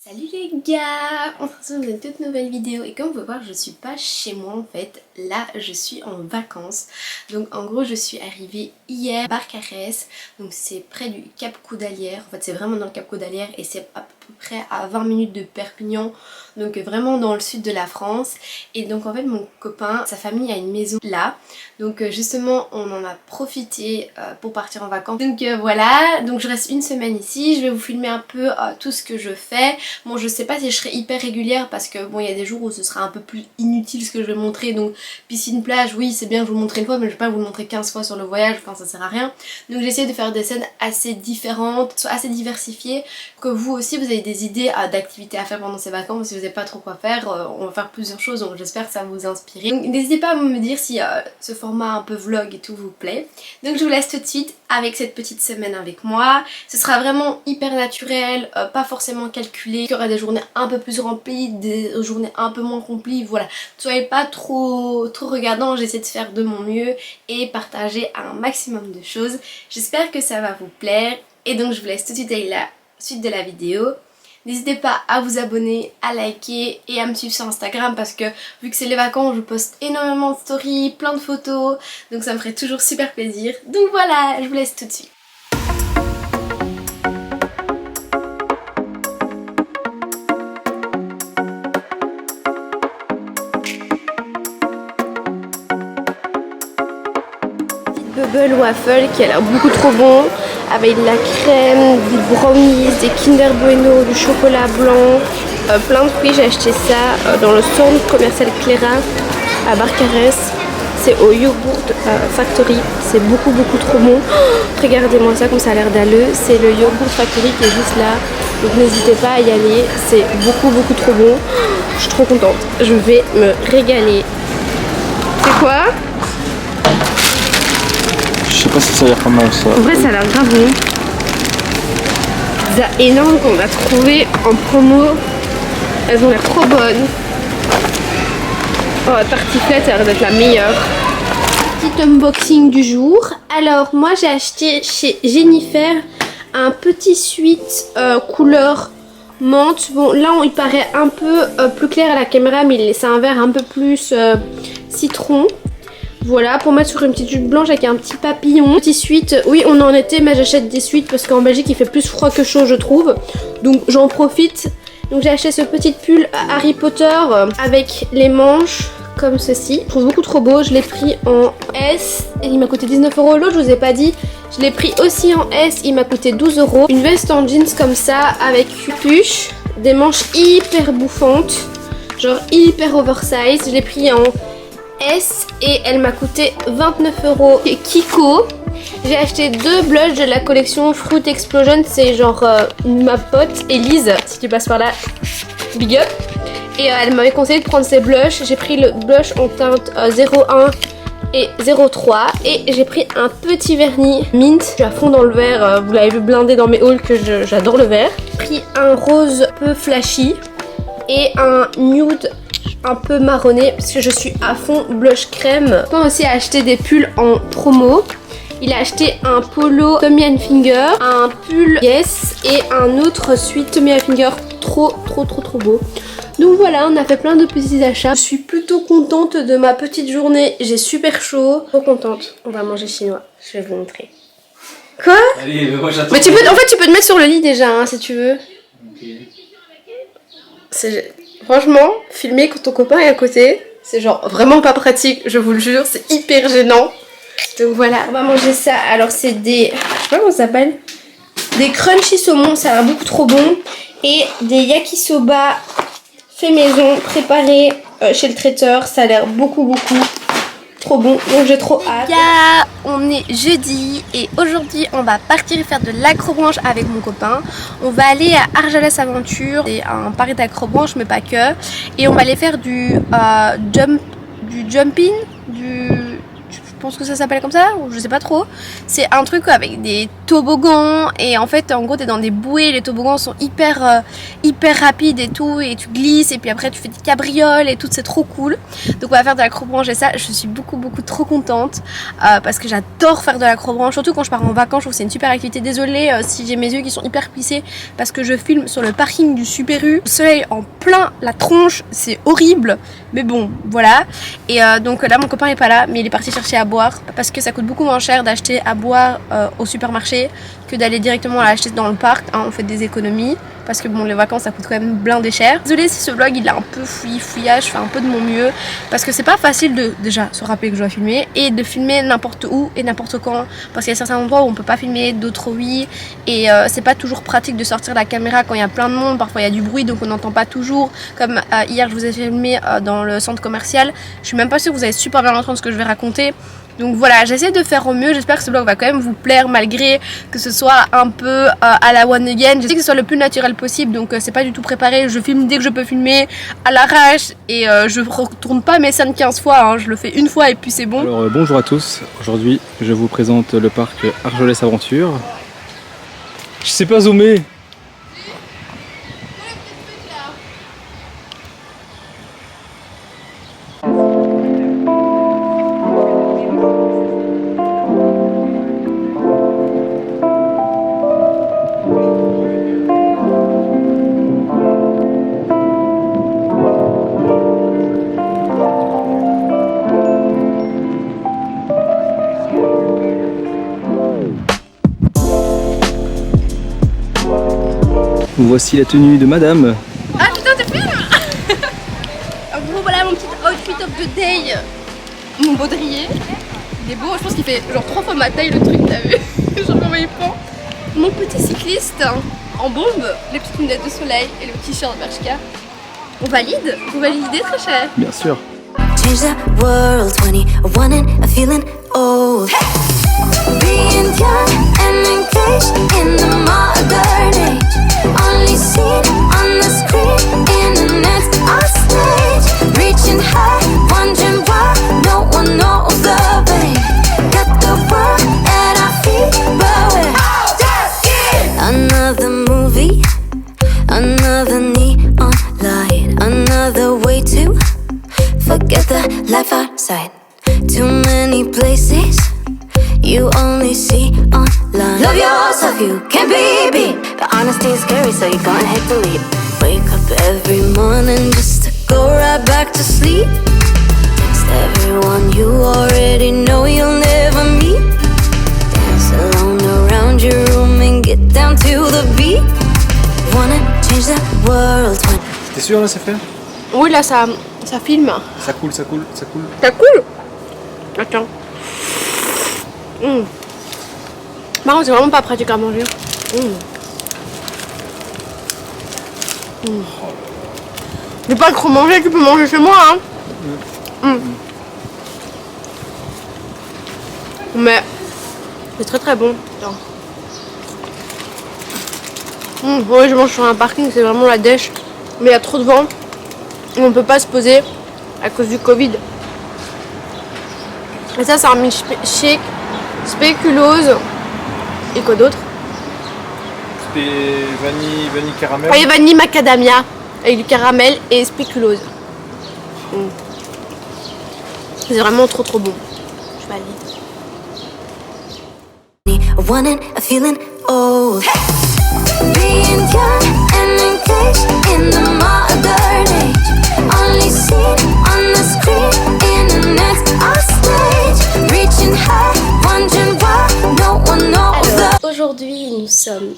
Salut les gars, on se retrouve dans une toute nouvelle vidéo et comme vous pouvez voir je suis pas chez moi en fait, là je suis en vacances. Donc en gros je suis arrivée hier à Barcarès, donc c'est près du Cap Coudalière, en fait c'est vraiment dans le Cap Coudalière et c'est à peu près à 20 minutes de Perpignan, donc vraiment dans le sud de la France. Et donc en fait mon copain, sa famille a une maison là, donc justement on en a profité pour partir en vacances. Donc voilà, donc je reste une semaine ici, je vais vous filmer un peu tout ce que je fais. Bon je sais pas si je serai hyper régulière parce que bon il y a des jours où ce sera un peu plus inutile ce que je vais montrer, donc piscine plage oui c'est bien que je vous montre une fois mais je vais pas vous le montrer 15 fois sur le voyage, enfin ça sert à rien. Donc j'essaie de faire des scènes assez différentes, assez diversifiées, que vous aussi vous avez des idées d'activités à faire pendant ces vacances. Si vous n'avez pas trop quoi faire, on va faire plusieurs choses, donc j'espère que ça va vous inspirer. Donc n'hésitez pas à me dire si ce format un peu vlog et tout vous plaît. Donc je vous laisse tout de suite avec cette petite semaine avec moi. Ce sera vraiment hyper naturel, pas forcément calculé. Il y aura des journées un peu plus remplies, des journées un peu moins remplies, voilà. Soyez pas trop regardant, j'essaie de faire de mon mieux et partager un maximum de choses. J'espère que ça va vous plaire et donc je vous laisse tout de suite avec la suite de la vidéo. N'hésitez pas à vous abonner, à liker et à me suivre sur Instagram parce que vu que c'est les vacances, je poste énormément de stories, plein de photos, donc ça me ferait toujours super plaisir. Donc voilà, je vous laisse tout de suite. Bubble waffle qui a l'air beaucoup trop bon, avec de la crème, des brownies, des Kinder Bueno, du chocolat blanc, plein de fruits. J'ai acheté ça dans le centre commercial Cléra à Barcarès. C'est au Yogurt Factory, c'est beaucoup trop bon. Oh, regardez-moi ça comme ça a l'air dalleux. C'est le Yogurt Factory qui est juste là, donc n'hésitez pas à y aller, c'est beaucoup trop bon. Oh, je suis trop contente, je vais me régaler. C'est quoi? Je sais pas si ça a l'air pas mal ça. En vrai ça a l'air grave bon. Pizza énorme qu'on a trouvé en promo. Elles ont l'air trop bonnes. Oh, tartiflette, ça a l'air d'être la meilleure. Petit unboxing du jour. Alors moi j'ai acheté chez Jennifer un petit sweat couleur menthe. Bon là il paraît un peu plus clair à la caméra mais c'est un vert un peu plus citron. Voilà, pour mettre sur une petite jupe blanche avec un petit papillon. Petit sweat, oui on est en été mais j'achète des sweats parce qu'en Belgique il fait plus froid que chaud je trouve. Donc j'en profite. Donc j'ai acheté ce petit pull Harry Potter avec les manches comme ceci. Je trouve beaucoup trop beau, je l'ai pris en S et il m'a coûté 19 €. L'autre je vous ai pas dit, je l'ai pris aussi en S, il m'a coûté 12 €. Une veste en jeans comme ça avec puce, des manches hyper bouffantes, genre hyper oversize. Je l'ai pris en S et elle m'a coûté 29 €. Et Kiko, j'ai acheté deux blushs de la collection Fruit Explosion, c'est genre ma pote Elise, si tu passes par là, big up. Et elle m'avait conseillé de prendre ces blushs, j'ai pris le blush en teinte 01 et 03 et j'ai pris un petit vernis mint, je suis à fond dans le vert, vous l'avez vu blindé dans mes hauls que j'adore le vert. J'ai pris un rose peu flashy et un nude un peu marronné parce que je suis à fond blush crème. On peut aussi acheter des pulls en promo. Il a acheté un polo Tommy Hilfiger, un pull Yes et un autre sweat Tommy Hilfiger trop beau. Donc voilà, on a fait plein de petits achats. Je suis plutôt contente de ma petite journée, j'ai super chaud. Trop contente, on va manger chinois, je vais vous montrer. Quoi? Allez, moi j'attends. Mais tu peux, en fait tu peux te mettre sur le lit déjà hein, si tu veux. Okay. Franchement, filmer quand ton copain est à côté, c'est genre vraiment pas pratique, je vous le jure, c'est hyper gênant. Donc voilà, on va manger ça. Alors c'est des, je sais pas comment ça s'appelle, des crunchy saumon, ça a l'air beaucoup trop bon. Et des yakisoba fait maison, préparés chez le traiteur, ça a l'air beaucoup trop bon, donc j'ai trop hâte. Yeah, on est jeudi et aujourd'hui on va partir faire de l'acrobranche avec mon copain. On va aller à Argelès Aventure, c'est un parc d'acrobranche mais pas que. Et on va aller faire du jumping, pense que ça s'appelle comme ça, ou je sais pas trop. C'est un truc avec des toboggans et en fait en gros t'es dans des bouées, les toboggans sont hyper rapides et tout et tu glisses et puis après tu fais des cabrioles et tout, c'est trop cool. Donc on va faire de l'acrobranche et ça je suis beaucoup trop contente parce que j'adore faire de l'acrobranche, surtout quand je pars en vacances. Je trouve que c'est une super activité. Désolée si j'ai mes yeux qui sont hyper plissés parce que je filme sur le parking du Super U, le soleil en plein la tronche, c'est horrible, mais bon voilà. Et donc là mon copain est pas là mais il est parti chercher à boire parce que ça coûte beaucoup moins cher d'acheter à boire au supermarché que d'aller directement l'acheter dans le parc, hein, on fait des économies parce que bon les vacances ça coûte quand même blindé cher. Désolée si ce vlog il est un peu fouillage, je fais un peu de mon mieux parce que c'est pas facile de déjà se rappeler que je dois filmer et de filmer n'importe où et n'importe quand parce qu'il y a certains endroits où on peut pas filmer, d'autres oui, et c'est pas toujours pratique de sortir la caméra quand il y a plein de monde, parfois il y a du bruit donc on n'entend pas toujours, comme hier je vous ai filmé dans le centre commercial, je suis même pas sûre que vous allez super bien entendre ce que je vais raconter. Donc voilà, j'essaie de faire au mieux, j'espère que ce vlog va quand même vous plaire malgré que ce soit un peu à la one again. J'essaie que ce soit le plus naturel possible, donc c'est pas du tout préparé, je filme dès que je peux filmer à l'arrache et je retourne pas mes scènes 15 fois, hein. Je le fais une fois et puis c'est bon. Alors bonjour à tous, aujourd'hui je vous présente le parc Argelès Aventure. Je sais pas zoomer. Voici la tenue de madame. Ah putain t'es filmes. En gros voilà mon petit outfit of the day. Mon baudrier. Il est beau, je pense qu'il fait genre 3 fois ma taille le truc, t'as vu. Genre comment il prend. Mon petit cycliste en bombe, les petites lunettes de soleil et le t-shirt Bershka. On valide? Vous validez très cher? Bien sûr. Change the world, 21 and a feeling old. Being young and engaged in the modern age. Only seen on the screen, internet's our stage. Reaching high, wondering why no one knows the way. Got the world at our feet, but we're all just kids. Another movie, another neon light, another way to forget the life outside. Too many places you only see online. Love yourself, you can't be beat. But honesty is scary, so you're gonna hate delete. Wake up every morning just to go right back to sleep. Text everyone you already know you'll never meet. Dance alone around your room and get down to the beat. Wanna change the world. T'es sûr là c'est fait? Oui là ça filme. Ça coule, ça coule, ça coule. Ça coule. Attends. Par contre c'est vraiment pas pratique à manger. Je vais pas trop manger, tu peux manger chez moi hein. Mais c'est très bon. Oui je mange sur un parking, c'est vraiment la dèche. Mais il y a trop de vent et on peut pas se poser à cause du Covid. Et ça c'est un milkshake spéculose. Et quoi d'autre? C'était vanille caramel. Oui, vanille macadamia avec du caramel et spéculose. C'est vraiment trop bon. Je valide. One and a feeling old. Being young and engaged in the modern age. Only seen on the screen, internet's our stage. Reaching high, wondering why no one knows the. Aujourd'hui nous sommes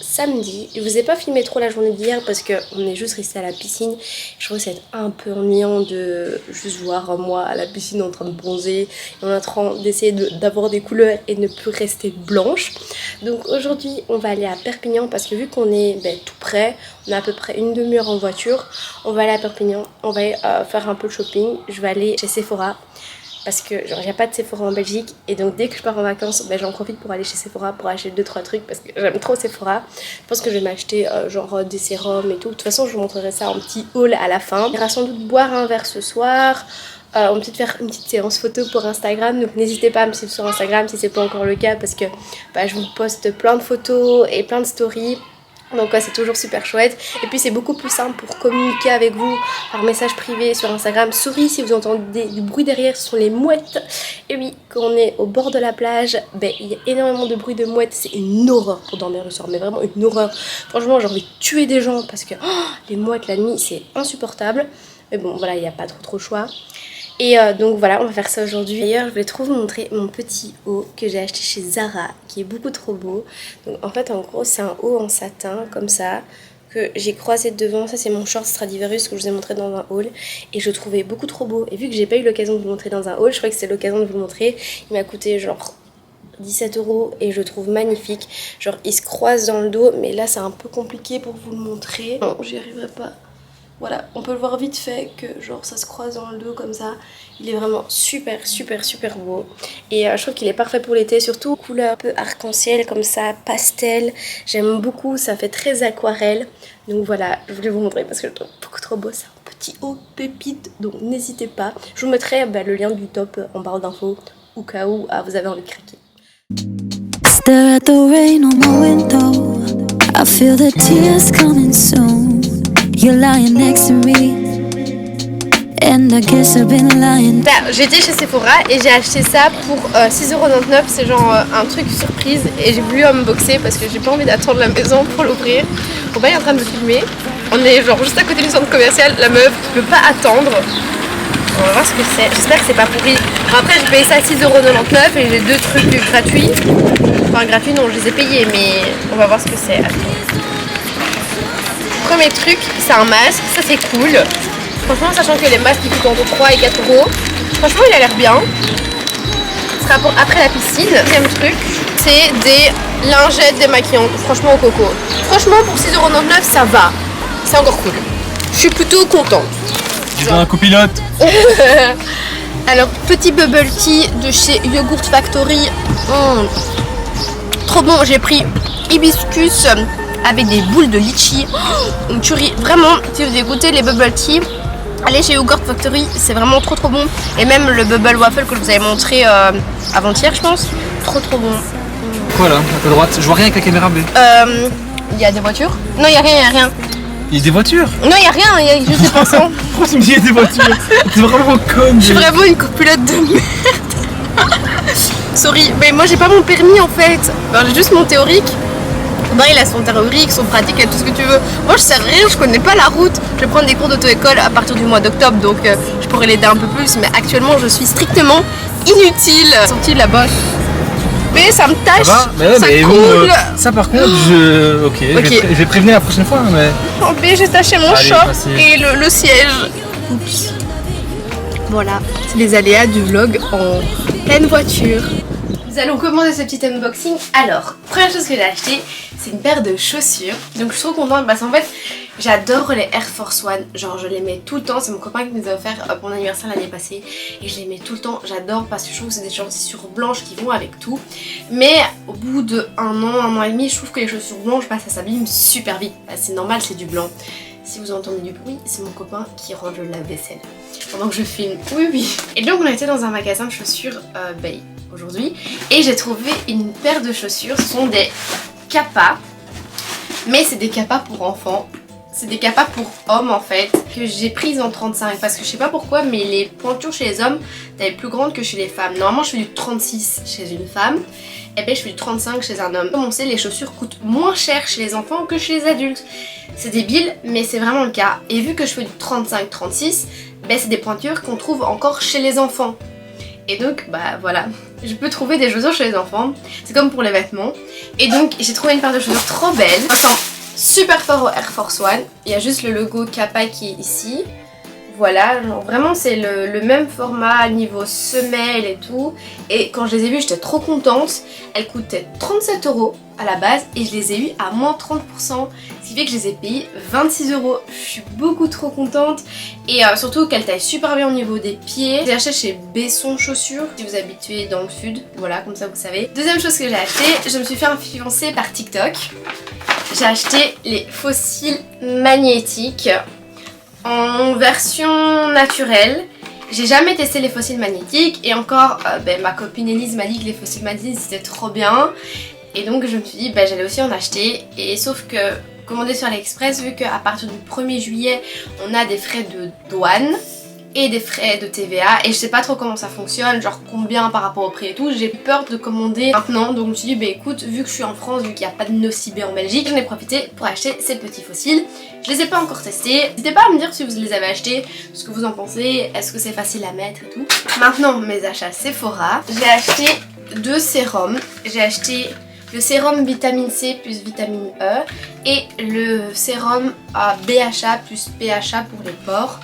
samedi. Je vous ai pas filmé trop la journée d'hier parce qu'on est juste resté à la piscine. Je trouve que c'est un peu ennuyant de juste voir moi à la piscine en train de bronzer et en train d'essayer d'avoir des couleurs et ne plus rester blanche. Donc aujourd'hui on va aller à Perpignan parce que vu qu'on est tout près, on a à peu près une demi-heure en voiture, on va aller à Perpignan, on va aller, faire un peu de shopping. Je vais aller chez Sephora parce que genre il n'y a pas de Sephora en Belgique et donc dès que je pars en vacances j'en profite pour aller chez Sephora pour acheter 2-3 trucs parce que j'aime trop Sephora. Je pense que je vais m'acheter genre des sérums et tout. De toute façon je vous montrerai ça en petit haul à la fin. On ira sans doute boire un verre ce soir, On va peut-être faire une petite séance photo pour Instagram, donc n'hésitez pas à me suivre sur Instagram si c'est pas encore le cas parce que je vous poste plein de photos et plein de stories. Donc c'est toujours super chouette. Et puis c'est beaucoup plus simple pour communiquer avec vous par message privé sur Instagram. Sorry si vous entendez du bruit derrière, ce sont les mouettes. Et oui, quand on est au bord de la plage, il y a énormément de bruit de mouettes. C'est une horreur pour dormir le soir, mais vraiment une horreur. Franchement j'ai envie de tuer des gens parce que les mouettes la nuit c'est insupportable. Mais bon voilà, il n'y a pas trop le choix. Et donc voilà, on va faire ça aujourd'hui. D'ailleurs, je voulais trop vous montrer mon petit haut que j'ai acheté chez Zara, qui est beaucoup trop beau. Donc en fait, en gros, c'est un haut en satin, comme ça, que j'ai croisé devant. Ça, c'est mon short Stradivarius que je vous ai montré dans un haul. Et je le trouvais beaucoup trop beau. Et vu que j'ai pas eu l'occasion de vous le montrer dans un haul, je crois que c'est l'occasion de vous le montrer. Il m'a coûté genre 17 € et je le trouve magnifique. Genre, il se croise dans le dos, mais là, c'est un peu compliqué pour vous le montrer. Non, j'y arriverai pas. Voilà, on peut le voir vite fait que genre ça se croise dans le dos comme ça. Il est vraiment super beau. Et je trouve qu'il est parfait pour l'été, surtout couleur un peu arc-en-ciel comme ça, pastel. J'aime beaucoup, ça fait très aquarelle. Donc voilà, je voulais vous montrer parce que je le trouve beaucoup trop beau. C'est un petit haut pépite, donc n'hésitez pas. Je vous mettrai le lien du top en barre d'infos au cas où vous avez envie de craquer. Stare at the rain on my window. I feel the tears coming soon. You're lying next to me. And I guess I've been lying. J'étais chez Sephora et j'ai acheté ça pour 6,99 €. C'est genre un truc surprise et j'ai voulu unboxer parce que j'ai pas envie d'attendre la maison pour l'ouvrir. Bon bah il est en train de me filmer. On est genre juste à côté du centre commercial. La meuf ne peut pas attendre. On va voir ce que c'est. J'espère que c'est pas pourri. Après j'ai payé ça à 6,99 € et j'ai 2 trucs gratuits. Enfin gratuits non, je les ai payés mais on va voir ce que c'est. Premier truc, c'est un masque. Ça c'est cool. Franchement, sachant que les masques ils coûtent entre 3 et 4 €, franchement il a l'air bien. Ce sera pour après la piscine. Deuxième truc, c'est des lingettes démaquillantes, franchement au coco. Franchement pour 6,99 € ça va, c'est encore cool. Je suis plutôt contente. J'ai un copilote. Alors petit bubble tea de chez Yogurt Factory. Trop bon, j'ai pris hibiscus avec des boules de litchi. Une tuerie, vraiment, si vous écoutez les bubble tea, allez chez Yogurt Factory, c'est vraiment trop bon. Et même le bubble waffle que je vous avais montré avant-hier, je pense, trop bon. Voilà, à droite, je vois rien avec la caméra B. Il y a des voitures? Non, il y a rien. Il y a des voitures? Non, il y a rien, il y a juste des passants. Pourquoi tu me dis il y a des voitures? T'es vraiment conne. Je suis vraiment une copilote de merde. Sorry, mais moi j'ai pas mon permis en fait. Alors, j'ai juste mon théorique. Il a son théorique, son pratique, et tout ce que tu veux. Moi je sais rien, je connais pas la route. Je vais prendre des cours d'auto-école à partir du mois d'octobre, donc je pourrais l'aider un peu plus. Mais actuellement je suis strictement inutile. Sortie de la bosse. Mais ça me tâche, ça, mais coule. Ça par contre, je vais prévenir la prochaine fois. Mais... Oh, mais j'ai taché mon short et le siège. Oups. Voilà, c'est les aléas du vlog en pleine voiture. Nous allons commencer ce petit unboxing. Alors, première chose que j'ai acheté, c'est une paire de chaussures. Donc je suis trop contente parce qu'en fait, j'adore les Air Force One. Genre je les mets tout le temps. C'est mon copain qui nous a offert pour mon anniversaire l'année passée. Et je les mets tout le temps. J'adore parce que je trouve que c'est des chaussures blanches qui vont avec tout. Mais au bout de un an et demi, je trouve que les chaussures blanches, ça s'abîme super vite. C'est normal, c'est du blanc. Si vous entendez du bruit, c'est mon copain qui range le lave-vaisselle pendant que je filme. Oui. Et donc on a été dans un magasin de chaussures aujourd'hui et j'ai trouvé une paire de chaussures. Ce sont des Kappa, mais c'est des Kappa pour enfants. C'est des Kappa pour hommes en fait, que j'ai prises en 35 parce que je sais pas pourquoi, mais les pointures chez les hommes étaient plus grandes que chez les femmes. Normalement je fais du 36 chez une femme, et bien je fais du 35 chez un homme. Comme on sait, les chaussures coûtent moins cher chez les enfants que chez les adultes. C'est débile, mais c'est vraiment le cas. Et vu que je fais du 35-36, c'est des pointures qu'on trouve encore chez les enfants. Et donc, voilà, je peux trouver des chaussures chez les enfants. C'est comme pour les vêtements. Et donc, j'ai trouvé une paire de chaussures trop belle. Enfin, super fort au Air Force One. Il y a juste le logo Kappa qui est ici. Voilà, genre vraiment c'est le même format niveau semelle et tout. Et quand je les ai vues, j'étais trop contente. Elles coûtaient 37 € à la base et je les ai eues à moins 30%. Ce qui fait que je les ai payées 26 €. Je suis beaucoup trop contente. Et surtout qu'elles taillent super bien au niveau des pieds. J'ai acheté chez Besson Chaussures, si vous habitez dans le sud. Voilà, comme ça vous savez. Deuxième chose que j'ai acheté, je me suis fait influencer par TikTok. J'ai acheté les fossiles magnétiques en version naturelle J'ai jamais testé les fossiles magnétiques et encore ma copine Elise m'a dit que les fossiles magnétiques c'était trop bien. Et donc je me suis dit j'allais aussi en acheter. Et sauf que commander sur AliExpress, vu qu'à partir du 1er juillet on a des frais de douane et des frais de TVA et je sais pas trop comment ça fonctionne, genre combien par rapport au prix et tout, j'ai peur de commander maintenant. Donc je me suis dit écoute, vu que je suis en France, vu qu'il n'y a pas de Nocibé en Belgique, j'en ai profité pour acheter ces petits fossiles. Je les ai pas encore testés, n'hésitez pas à me dire si vous les avez achetés, ce que vous en pensez, est-ce que c'est facile à mettre et tout. Maintenant mes achats Sephora, j'ai acheté 2 sérums, j'ai acheté le sérum vitamine C plus vitamine E et le sérum BHA plus PHA pour les pores.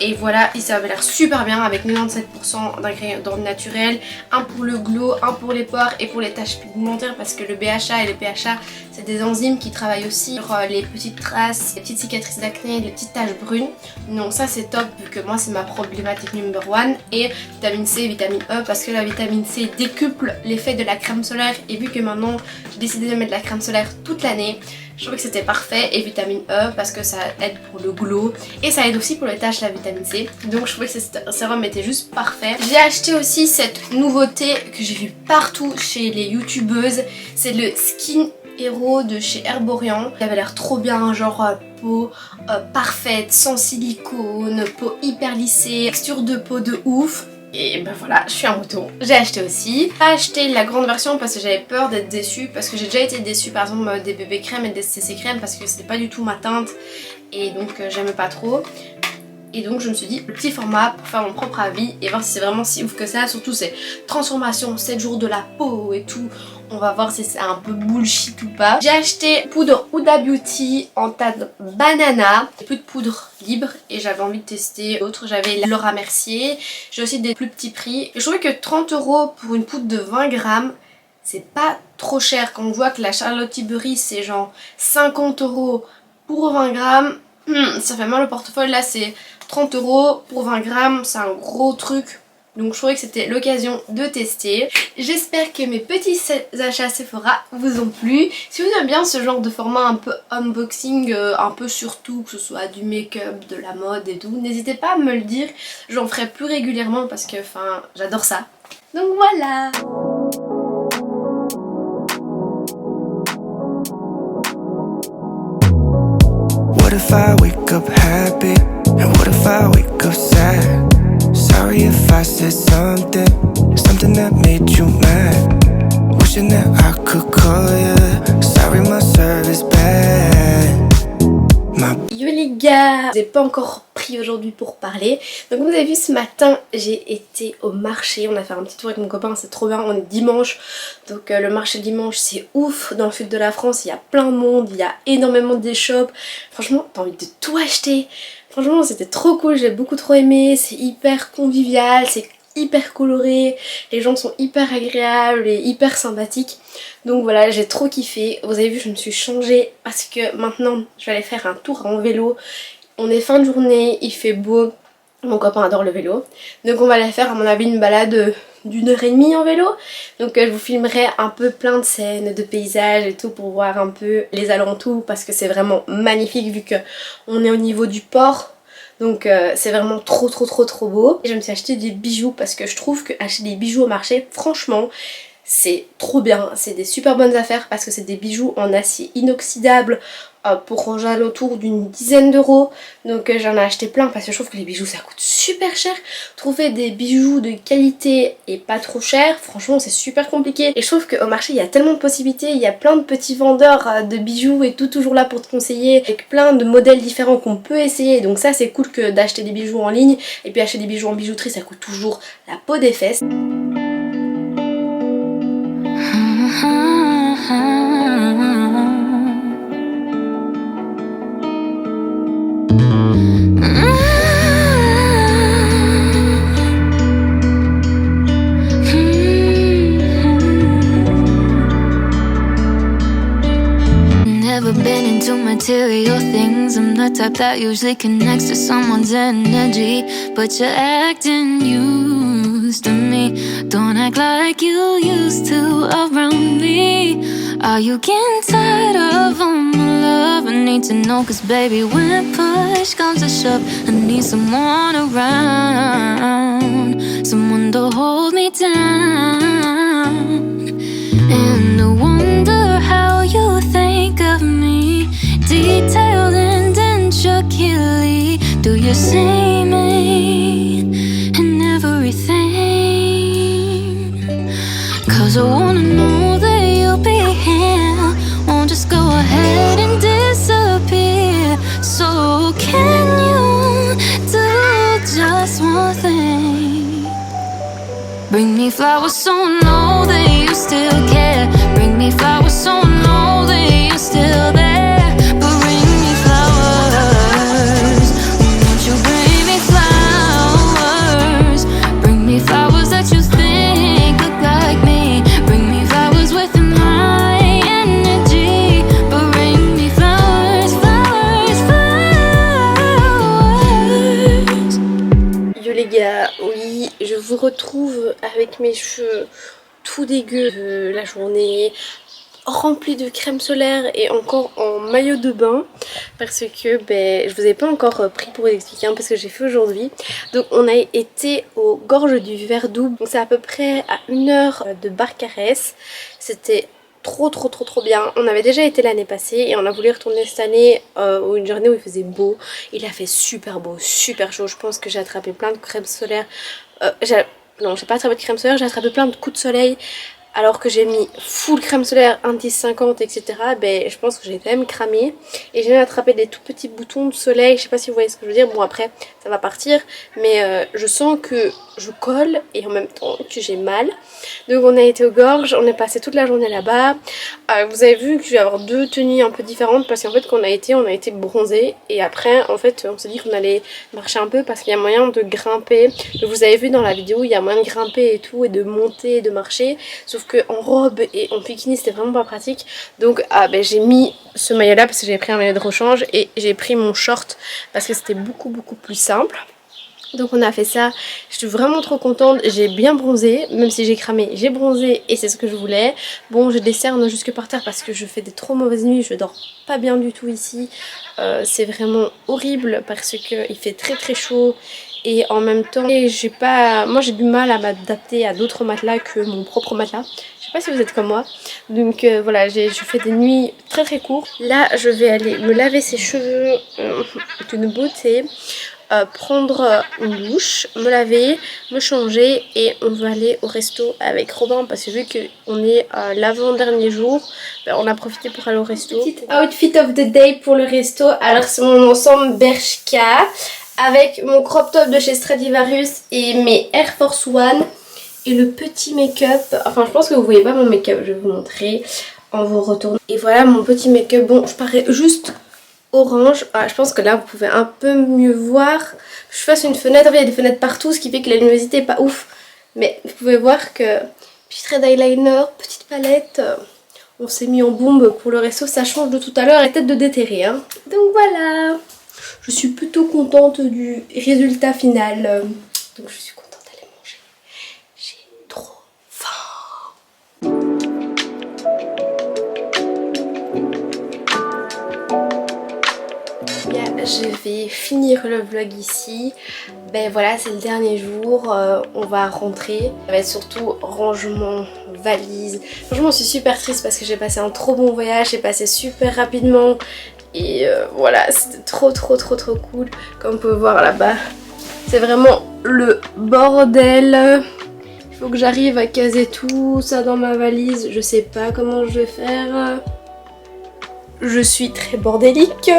Et voilà, ça avait l'air super bien avec 97% d'ingrédients naturels, un pour le glow, un pour les pores et pour les taches pigmentaires parce que le BHA et le PHA c'est des enzymes qui travaillent aussi sur les petites traces, les petites cicatrices d'acné, les petites taches brunes. Donc ça c'est top vu que moi c'est ma problématique number one. Et vitamine C et vitamine E parce que la vitamine C décuple l'effet de la crème solaire et vu que maintenant j'ai décidé de mettre de la crème solaire toute l'année, je trouvais que c'était parfait. Et vitamine E parce que ça aide pour le glow et ça aide aussi pour les taches la vitamine C. Donc je trouvais que ce sérum était juste parfait. J'ai acheté aussi cette nouveauté que j'ai vue partout chez les youtubeuses. C'est le Skin Hero de chez Herborian. Il avait l'air trop bien, genre peau parfaite, sans silicone, peau hyper lissée, texture de peau de ouf. Et voilà, je suis un mouton. J'ai acheté aussi. J'ai acheté la grande version parce que j'avais peur d'être déçue. Parce que j'ai déjà été déçue par exemple des bébés crèmes et des CC crèmes parce que c'était pas du tout ma teinte. Et donc j'aimais pas trop. Et donc je me suis dit le petit format pour faire mon propre avis et voir si c'est vraiment si ouf que ça. Surtout ces transformations, 7 jours de la peau et tout. On va voir si c'est un peu bullshit ou pas. J'ai acheté poudre Huda Beauty en teinte banana. Plus de poudre libre et j'avais envie de tester d'autres. J'avais Laura Mercier. J'ai aussi des plus petits prix. Et je trouvais que 30 € pour une poudre de 20 grammes, c'est pas trop cher. Quand on voit que la Charlotte Tilbury c'est genre 50 € pour 20 grammes, ça fait mal au portefeuille. Là c'est 30 € pour 20 grammes, c'est un gros truc. Donc je trouvais que c'était l'occasion de tester. J'espère que mes petits achats Sephora vous ont plu. Si vous aimez bien ce genre de format un peu unboxing, un peu surtout, que ce soit du make-up, de la mode et tout, n'hésitez pas à me le dire. J'en ferai plus régulièrement parce que j'adore ça. Donc voilà. What if I wake up happy? And what if I wake up sad? Sorry if I said something that made you mad. Wishing that I could call you. Sorry my service bad. Yo les gars, j'ai pas encore pris aujourd'hui pour parler. Donc vous avez vu ce matin j'ai été au marché, on a fait un petit tour avec mon copain, c'est trop bien, on est dimanche. Donc le marché dimanche c'est ouf, dans le sud de la France il y a plein de monde, il y a énormément d'échoppes. Franchement t'as envie de tout acheter. Franchement c'était trop cool, j'ai beaucoup trop aimé, c'est hyper convivial, c'est hyper coloré, les gens sont hyper agréables et hyper sympathiques. Donc voilà, j'ai trop kiffé. Vous avez vu, je me suis changée parce que maintenant je vais aller faire un tour en vélo. On est fin de journée, il fait beau, mon copain adore le vélo. Donc on va aller faire à mon avis une balade d'1h30 en vélo. Donc je vous filmerai un peu plein de scènes, de paysages et tout pour voir un peu les alentours parce que c'est vraiment magnifique vu qu'on est au niveau du port. Donc c'est vraiment trop beau. Et je me suis acheté des bijoux parce que je trouve que acheter des bijoux au marché, franchement, c'est trop bien. C'est des super bonnes affaires parce que c'est des bijoux en acier inoxydable pour aux alentours d'une dizaine d'euros. Donc j'en ai acheté plein parce que je trouve que les bijoux ça coûte super cher. Trouver des bijoux de qualité et pas trop cher, franchement c'est super compliqué. Et je trouve qu'au marché il y a tellement de possibilités, il y a plein de petits vendeurs de bijoux et tout toujours là pour te conseiller avec plein de modèles différents qu'on peut essayer. Donc ça c'est cool que d'acheter des bijoux en ligne. Et puis acheter des bijoux en bijouterie ça coûte toujours la peau des fesses. Never been into material things. I'm the type that usually connects to someone's energy. But you're acting used to me. Don't act like you used to around me. Are you getting tired of all my love? I need to know, cause baby, when push comes to shove, I need someone around, someone to hold me down. And I wonder how you think of me, detailed and intricately. Do you see me in everything? Cause I wanna know that you'll be here, won't just go ahead and disappear. So can you do just one thing? Bring me flowers so I know that you still care. Bring me flowers so I know that you're still there. But bring me flowers, won't you bring me flowers? Bring me flowers that you think look like me. Bring me flowers with my energy. But bring me flowers, flowers, flowers. Yo les gars, oui, je vous retrouve avec mes cheveux tout dégueux de la journée, remplis de crème solaire et encore en maillot de bain parce que je vous ai pas encore pris pour vous expliquer un peu ce que j'ai fait aujourd'hui. Donc on a été aux gorges du Verdou, donc c'est à peu près à 1 heure de Barcarès. C'était trop bien. On avait déjà été l'année passée et on a voulu retourner cette année une journée où il faisait beau. Il a fait super beau, super chaud. Je pense que j'ai attrapé plein de crème solaire. Non, j'ai pas attrapé de crème solaire, j'ai attrapé plein de coups de soleil. Alors que j'ai mis full crème solaire, indice 50, etc. Je pense que j'ai quand même cramé. Et j'ai même attrapé des tout petits boutons de soleil. Je sais pas si vous voyez ce que je veux dire. Bon, après, ça va partir. Mais je sens que je colle et en même temps que j'ai mal. Donc on a été aux gorges, on est passé toute la journée là-bas. Vous avez vu que je vais avoir 2 tenues un peu différentes parce qu'en fait quand on a été bronzé. Et après en fait on s'est dit qu'on allait marcher un peu parce qu'il y a moyen de grimper. Donc, vous avez vu dans la vidéo, il y a moyen de grimper et tout et de monter et de marcher. Sauf que en robe et en bikini c'était vraiment pas pratique. Donc j'ai mis ce maillot là parce que j'ai pris un maillot de rechange et j'ai pris mon short parce que c'était beaucoup plus simple. Donc on a fait ça, je suis vraiment trop contente, j'ai bien bronzé, même si j'ai cramé, j'ai bronzé et c'est ce que je voulais. Bon, j'ai des cernes jusque par terre parce que je fais des trop mauvaises nuits, je dors pas bien du tout ici. C'est vraiment horrible parce qu'il fait très chaud et en même temps, moi j'ai du mal à m'adapter à d'autres matelas que mon propre matelas. Je sais pas si vous êtes comme moi. Donc voilà, je fais des nuits très courtes. Là, je vais aller me laver ses cheveux d'une beauté. Prendre une douche, me laver, me changer et on va aller au resto avec Robin parce que vu qu'on est l'avant-dernier jour, on a profité pour aller au resto. Petit outfit of the day pour le resto, alors c'est mon ensemble Bershka avec mon crop top de chez Stradivarius et mes Air Force One et le petit make-up, enfin je pense que vous voyez pas mon make-up, je vais vous montrer en vous retournant. Et voilà mon petit make-up, bon je parais juste orange, je pense que là vous pouvez un peu mieux voir. Je fasse une fenêtre, il y a des fenêtres partout, ce qui fait que la luminosité est pas ouf. Mais vous pouvez voir que petit trait d'eyeliner, petite palette, on s'est mis en bombe pour le resto, ça change de tout à l'heure, et tête de déterré. Hein. Donc voilà, je suis plutôt contente du résultat final. Donc je suis contente d'aller manger. J'ai trop faim. Je vais finir le vlog ici. Voilà, c'est le dernier jour, on va rentrer. Ça va être surtout rangement, valise. Franchement je suis super triste parce que j'ai passé un trop bon voyage, j'ai passé super rapidement. Et voilà, c'était trop cool. Comme vous pouvez voir là-bas, c'est vraiment le bordel. Il faut que j'arrive à caser tout ça dans ma valise. Je sais pas comment je vais faire. Je suis très bordélique.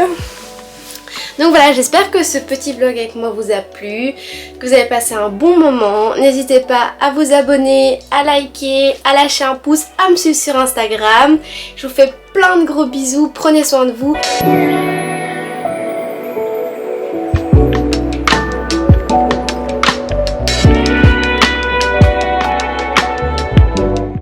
Donc voilà, j'espère que ce petit vlog avec moi vous a plu, que vous avez passé un bon moment. N'hésitez pas à vous abonner, à liker, à lâcher un pouce, à me suivre sur Instagram. Je vous fais plein de gros bisous, prenez soin de vous.